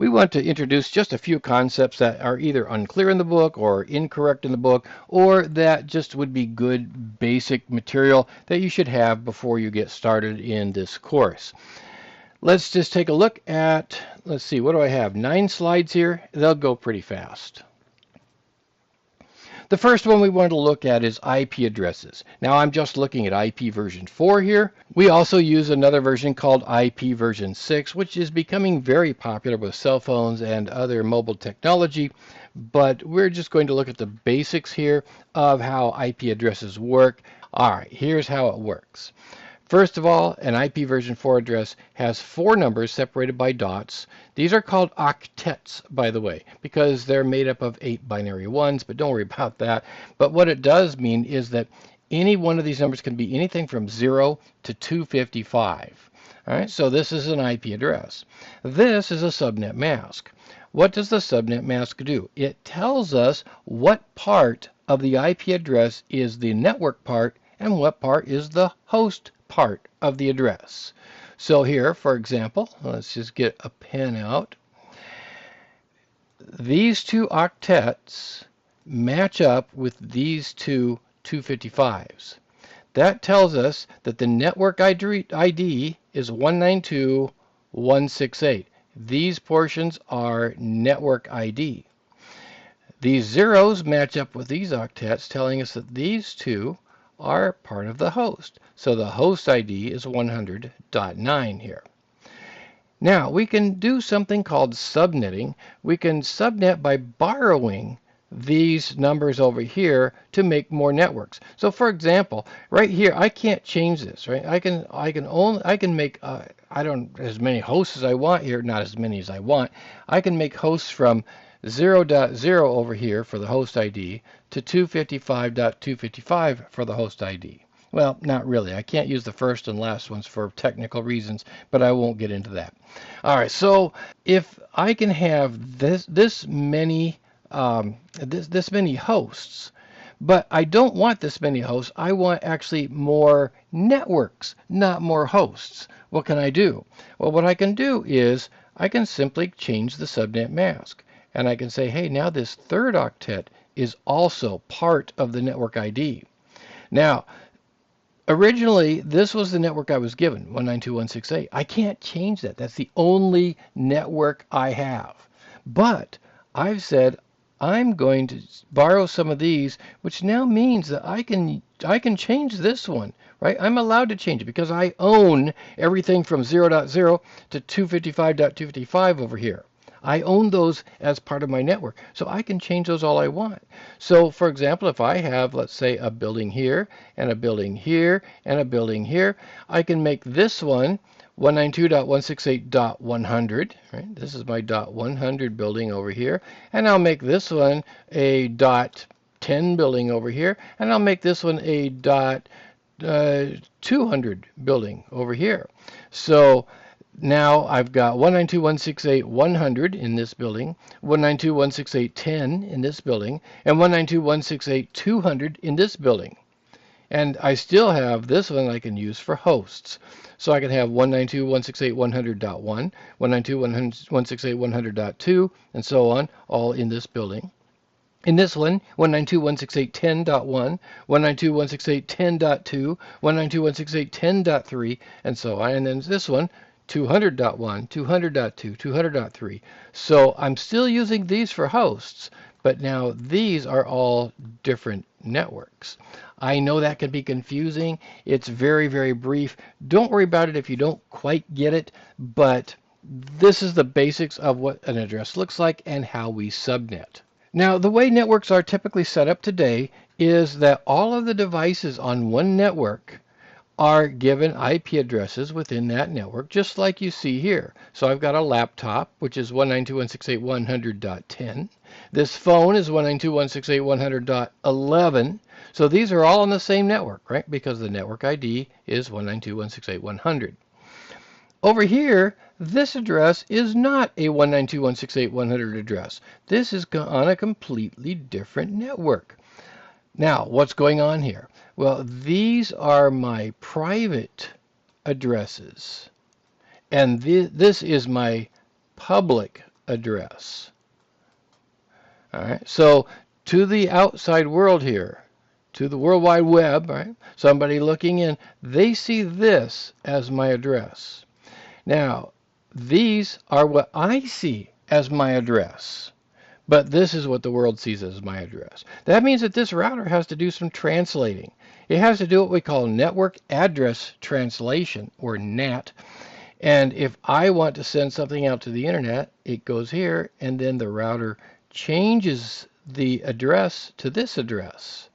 we want to introduce just a few concepts that are either unclear in the book or incorrect in the book, or that just would be good basic material that you should have before you get started in this course. Let's just take a look at, let's see, what do I have? 9 slides here. They'll go pretty fast. The first one we want to look at is IP addresses. Now I'm just looking at IP version 4 here. We also use another version called IP version 6, which is becoming very popular with cell phones and other mobile technology. But we're just going to look at the basics here of how IP addresses work. All right, here's how it works. First of all, an IP version 4 address has 4 numbers separated by dots. These are called octets, by the way, because they're made up of 8 binary ones, but don't worry about that. But what it does mean is that any one of these numbers can be anything from 0 to 255. All right, so this is an IP address. This is a subnet mask. What does the subnet mask do? It tells us what part of the IP address is the network part and what part is the host part of the address. So here, for example, let's just get a pen out. These 2 octets match up with these 2 255s. That tells us that the network ID is 192.168. These portions are network ID. These zeros match up with these octets, telling us that these 2 are part of the host. So the host ID is 100.9 here. Now we can do something called subnetting. We can subnet by borrowing these numbers over here to make more networks. So for example, right here I can't change this, right? I can make I don't as many hosts as I want here, not as many as I want. I can make hosts from 0.0 over here for the host ID to 255.255 for the host ID. Well, not really. I can't use the first and last ones for technical reasons, but I won't get into that. All right, so if I can have this many hosts, but I don't want this many hosts. I want actually more networks, not more hosts. What can I do? Well, what I can do is I can simply change the subnet mask. And I can say, hey, now this third octet is also part of the network ID. Now, originally, this was the network I was given, 192.168. I can't change that. That's the only network I have. But I've said I'm going to borrow some of these, which now means that I can change this one, right? I'm allowed to change it because I own everything from 0.0 to 255.255 over here. I own those as part of my network, so I can change those all I want. So, for example, if I have, let's say, a building here, and a building here, and a building here, I can make this one 192.168.100, right? This is my .100 building over here, and I'll make this one a .10 building over here, and I'll make this one a .200 building over here. So now I've got 192.168.100 in this building, 192.168.10 in this building, and 192.168.200 in this building. And I still have this one I can use for hosts. So I can have 192.168.100.1, 192.168.100.2, and so on, all in this building. In this one, 192.168.10.1, 192.168.10.2, 192.168.10.3, and so on. And then this one, 200.1, 200.2, 200.3. So I'm still using these for hosts, but now these are all different networks. I know that can be confusing. It's very, very brief. Don't worry about it if you don't quite get it, but this is the basics of what an address looks like and how we subnet. Now, the way networks are typically set up today is that all of the devices on one network are given IP addresses within that network, just like you see here. So I've got a laptop, which is 192.168.100.10. This phone is 192.168.100.11. So these are all on the same network, right? Because the network ID is 192.168.100. Over here, this address is not a 192.168.100 address. This is on a completely different network. Now, what's going on here? Well, these are my private addresses, and this is my public address. All right, so to the outside world here, to the World Wide Web, right? Somebody looking in, they see this as my address. Now, these are what I see as my address, but this is what the world sees as my address. That means that this router has to do some translating. It has to do what we call network address translation, or NAT. And if I want to send something out to the internet, it goes here, and then the router changes the address to this address.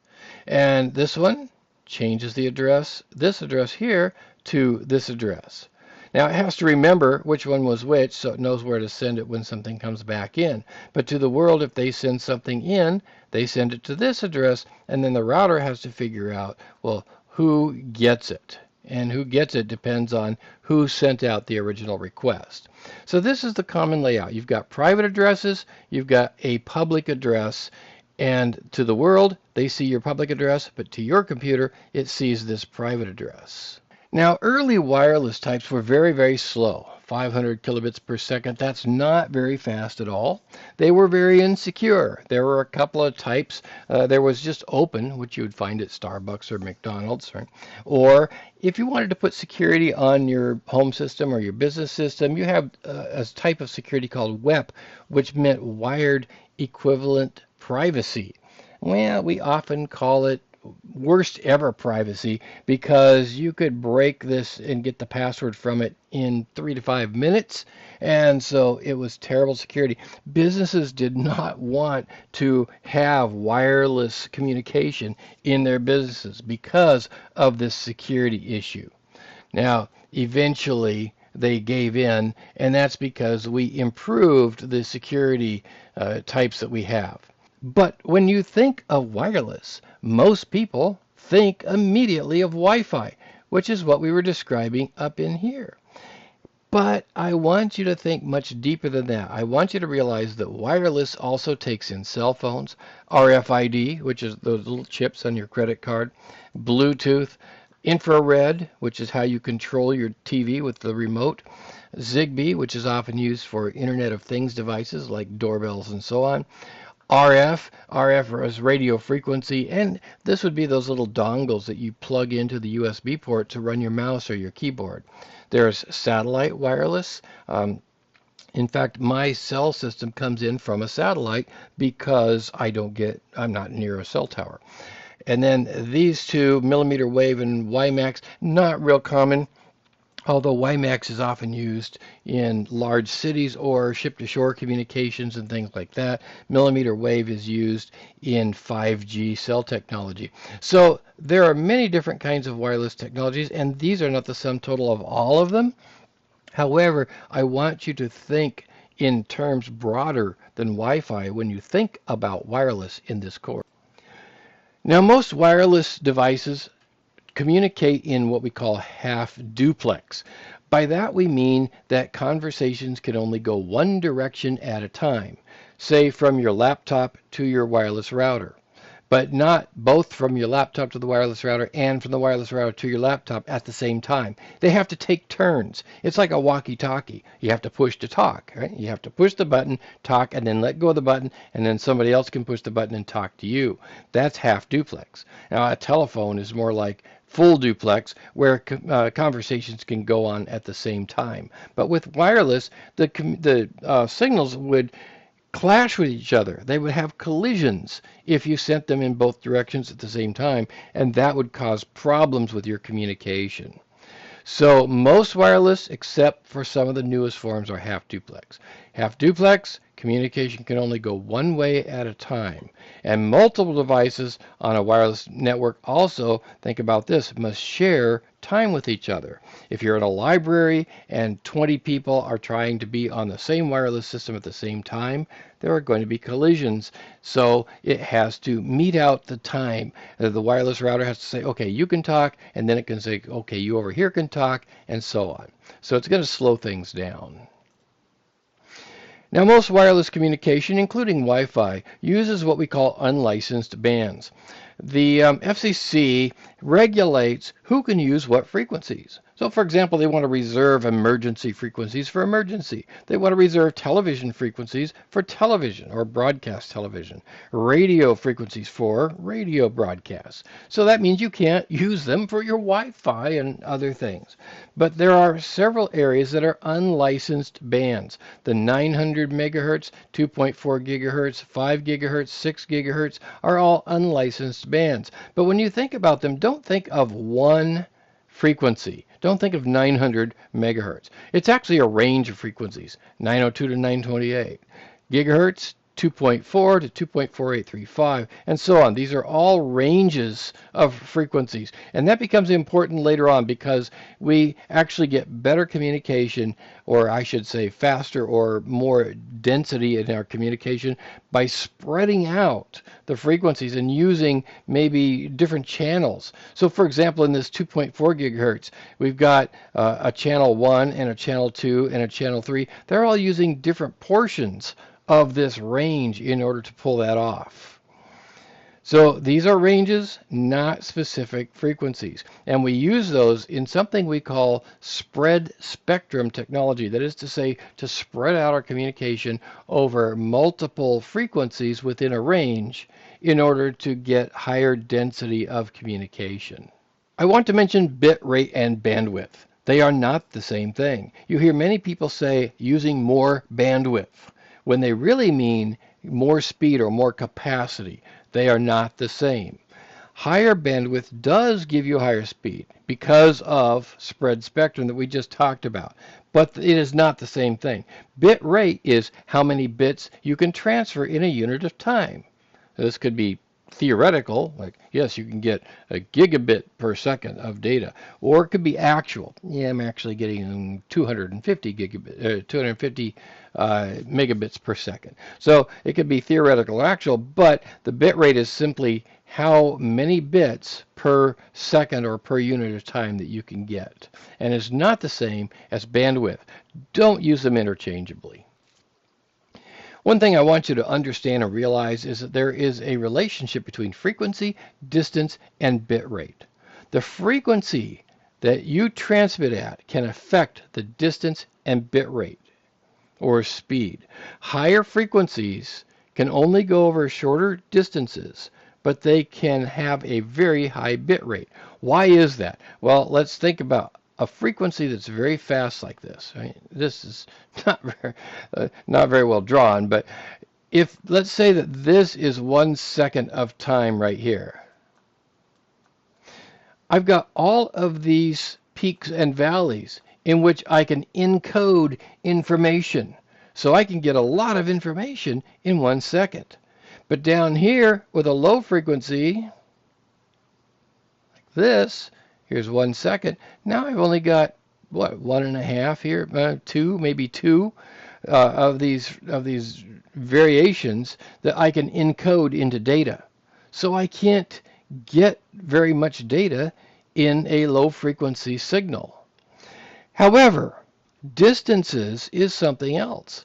And this one changes the address, this address here, to this address. Now it has to remember which one was which, so it knows where to send it when something comes back in. But to the world, if they send something in, they send it to this address, and then the router has to figure out, well, who gets it? And who gets it depends on who sent out the original request. So this is the common layout. You've got private addresses, you've got a public address, and to the world, they see your public address, but to your computer, it sees this private address. Now, early wireless types were very, very slow. 500 kilobits per second, that's not very fast at all. They were very insecure. There were a couple of types. There was just open, which you would find at Starbucks or McDonald's, right? Or if you wanted to put security on your home system or your business system, you have a type of security called WEP, which meant wired equivalent privacy. Well, we often call it worst ever privacy because you could break this and get the password from it in 3 to 5 minutes, and so it was terrible security. Businesses did not want to have wireless communication in their businesses because of this security issue. Now, eventually they gave in, and that's because we improved the security types that we have. But when you think of wireless, most people think immediately of Wi-Fi, which is what we were describing up in here. But I want you to think much deeper than that. I want you to realize that wireless also takes in cell phones, RFID, which is those little chips on your credit card, Bluetooth, infrared, which is how you control your TV with the remote, Zigbee, which is often used for Internet of Things devices like doorbells and so on, RF is radio frequency, and this would be those little dongles that you plug into the USB port to run your mouse or your keyboard. There's satellite wireless. In fact, my cell system comes in from a satellite because I'm not near a cell tower. And then these two, millimeter wave and WiMAX, not real common. Although WiMAX is often used in large cities or ship-to-shore communications and things like that, millimeter wave is used in 5G cell technology. So there are many different kinds of wireless technologies, and these are not the sum total of all of them. However, I want you to think in terms broader than Wi-Fi when you think about wireless in this course. Now, most wireless devices communicate in what we call half duplex. By that we mean that conversations can only go one direction at a time, say from your laptop to your wireless router, but not both from your laptop to the wireless router and from the wireless router to your laptop at the same time. They have to take turns. It's like a walkie-talkie. You have to push to talk, right? You have to push the button, talk, and then let go of the button, and then somebody else can push the button and talk to you. That's half duplex. Now, a telephone is more like full duplex, where conversations can go on at the same time. But with wireless, the signals would clash with each other. They would have collisions if you sent them in both directions at the same time, and that would cause problems with your communication. So most wireless, except for some of the newest forms, are half duplex. Half duplex, communication can only go one way at a time. And multiple devices on a wireless network also, think about this, must share time with each other. If you're in a library and 20 people are trying to be on the same wireless system at the same time, there are going to be collisions. So it has to meet out the time. The wireless router has to say, okay, you can talk, and then it can say, okay, you over here can talk, and so on. So it's going to slow things down. Now, most wireless communication, including Wi-Fi, uses what we call unlicensed bands. the FCC regulates who can use what frequencies. So, for example, they want to reserve emergency frequencies for emergency. They want to reserve television frequencies for television or broadcast television, radio frequencies for radio broadcasts. So that means you can't use them for your Wi-Fi and other things. But there are several areas that are unlicensed bands. The 900 megahertz, 2.4 gigahertz, 5 gigahertz, 6 gigahertz are all unlicensed bands. But when you think about them, don't think of one frequency. Don't think of 900 megahertz. It's actually a range of frequencies, 902 to 928. Gigahertz, 2.4 to 2.4835, and so on. These are all ranges of frequencies. And that becomes important later on because we actually get better communication, or I should say faster or more density in our communication by spreading out the frequencies and using maybe different channels. So for example, in this 2.4 gigahertz, we've got a channel 1 and a channel 2 and a channel 3. They're all using different portions of this range in order to pull that off. So these are ranges, not specific frequencies. And we use those in something we call spread spectrum technology. That is to say, to spread out our communication over multiple frequencies within a range in order to get higher density of communication. I want to mention bit rate and bandwidth. They are not the same thing. You hear many people say using more bandwidth when they really mean more speed or more capacity. They are not the same. Higher bandwidth does give you higher speed because of spread spectrum that we just talked about, but it is not the same thing. Bit rate is how many bits you can transfer in a unit of time. This could be theoretical, like yes, you can get a gigabit per second of data, or it could be actual. Yeah, I'm actually getting 250 megabits per second. So it could be theoretical or actual, but the bit rate is simply how many bits per second or per unit of time that you can get, and it's not the same as bandwidth. Don't use them interchangeably. One thing I want you to understand and realize is that there is a relationship between frequency, distance, and bit rate. The frequency that you transmit at can affect the distance and bit rate or speed. Higher frequencies can only go over shorter distances, but they can have a very high bit rate. Why is that? Well, let's think about a frequency that's very fast like this. Right? This is not very well drawn, but if let's say that this is 1 second of time right here, I've got all of these peaks and valleys in which I can encode information. So I can get a lot of information in 1 second. But down here with a low frequency, like this, here's 1 second. Now I've only got, what, 1.5 here, 2, maybe 2 of these variations that I can encode into data. So I can't get very much data in a low frequency signal. However, distances is something else.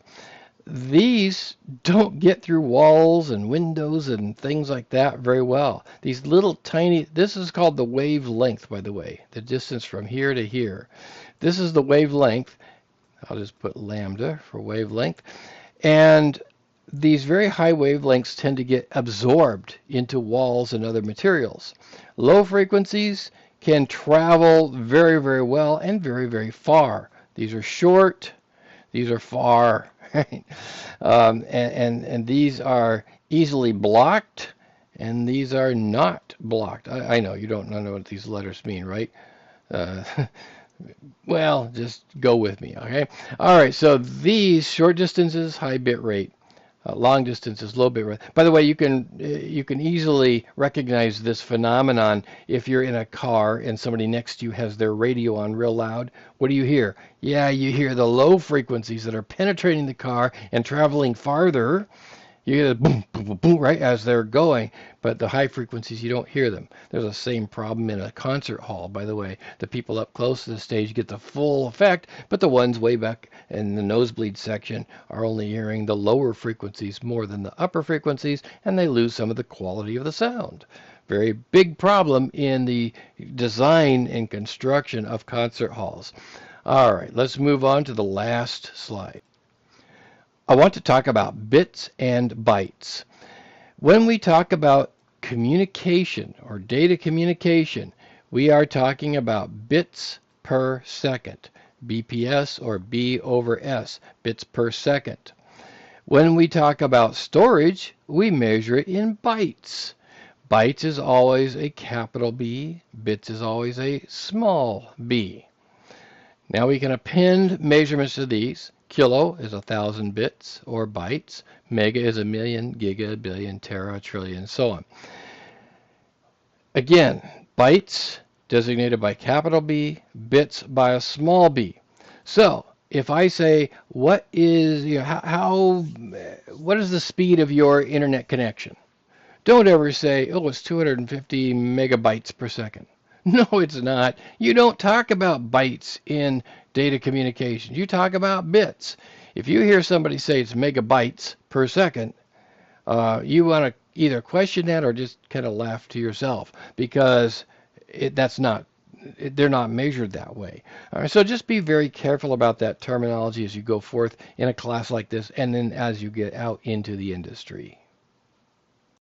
These don't get through walls and windows and things like that very well. These little tiny, this is called the wavelength, by the way, the distance from here to here. This is the wavelength. I'll just put lambda for wavelength. And these very high wavelengths tend to get absorbed into walls and other materials. Low frequencies can travel very, very well and very, very far. These are short, these are far, right? And these are easily blocked, and these are not blocked. I know you don't know what these letters mean, right? Well, just go with me, okay? All right, so these short distances, high bit rate. Long distances, low bit rate. By the way, you can easily recognize this phenomenon if you're in a car and somebody next to you has their radio on real loud. What do you hear? Yeah, you hear the low frequencies that are penetrating the car and traveling farther. You hear the boom, boom, boom, boom, right, as they're going, but the high frequencies, you don't hear them. There's the same problem in a concert hall, by the way. The people up close to the stage get the full effect, but the ones way back in the nosebleed section are only hearing the lower frequencies more than the upper frequencies, and they lose some of the quality of the sound. Very big problem in the design and construction of concert halls. All right, let's move on to the last slide. I want to talk about bits and bytes. When we talk about communication or data communication, we are talking about bits per second, BPS or B over S, bits per second. When we talk about storage, we measure it in bytes. Bytes is always a capital B, bits is always a small b. Now we can append measurements to these. Kilo is 1,000 bits or bytes. Mega is a million, giga, billion, tera, trillion, so on. Again, bytes designated by capital B, bits by a small b. So if I say, what is, what is the speed of your internet connection? Don't ever say, oh, it's 250 megabytes per second. No, it's not. You don't talk about bytes in data communications. You talk about bits. If you hear somebody say it's megabytes per second, you want to either question that or just kind of laugh to yourself because they're not measured that way. All right, so just be very careful about that terminology as you go forth in a class like this and then as you get out into the industry.